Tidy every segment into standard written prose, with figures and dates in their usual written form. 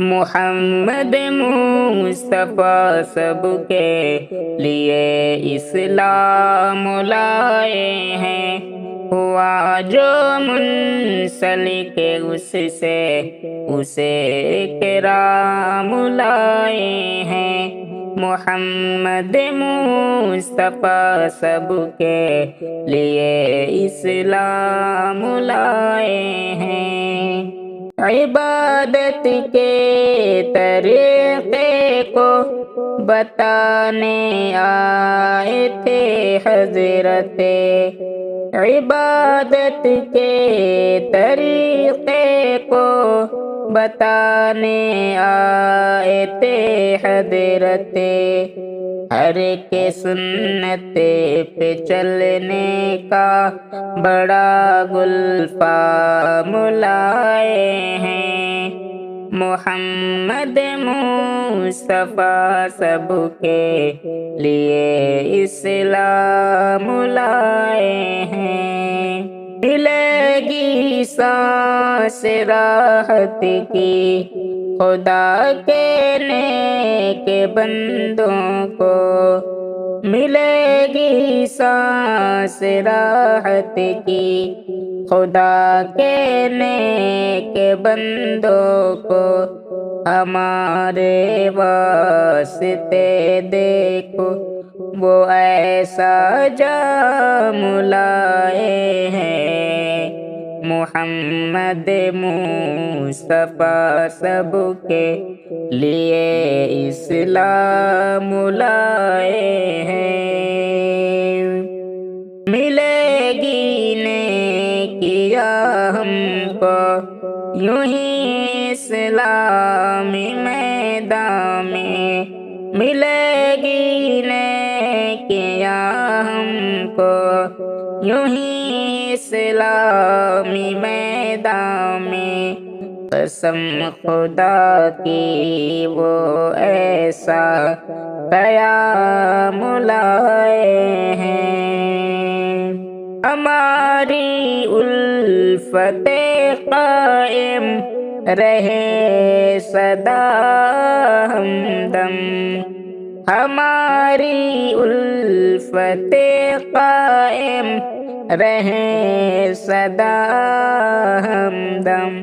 محمد مصطفیٰ سب کے لیے اسلام لائے ہیں، ہوا جو منسلک اس سے اسے کرام لائے ہیں۔ محمد مصطفیٰ سب کے لیے اسلام لائے ہیں۔ عبادت کے طریقے کو بتانے آئے تھے حضرت، عبادت کے طریقے کو بتانے آئے تھے حضرت، ہر کے سنت پہ چلنے کا بڑا گلفام لائے ہیں۔ محمد مصطفیٰ سب کے لیے اسلام لائے ہیں۔ ملے گی سانس راحت کی خدا کے نیک بندوں کو، ملے گی سانس راحت کی خدا کے نیک بندوں کو، ہمارے واسطے دیکھو وہ ایسا جام لائے ہیں۔ محمد مصطفیٰ سب کے لیے اسلام لائے ہیں۔ ملے گی نیکیاں ہم کو یوں ہی اسلامی میدان میں، ملے گی نیکیاں ہم کو یوں ہی اسلامی میدان میں، قسم خدا کی وہ ایسا قیام لائے ہیں۔ ہماری الفت قائم رہے سدا ہمدم، ہماری الفت قائم رہے سدا ہمدم،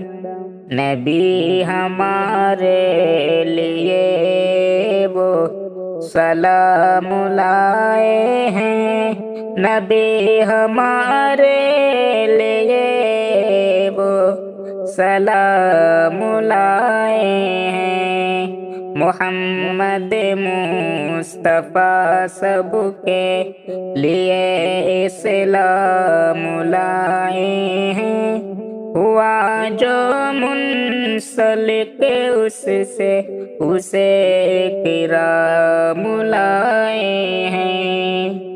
نبی ہمارے لیے وہ سلام لائے ہیں، نبی ہمارے لیے وہ سلام لائے ہیں۔ محمد مصطفیٰ سب کے لیے اسلام لائے ہیں، ہوا جو منسلک اس سے اسے کرام لائے ہیں۔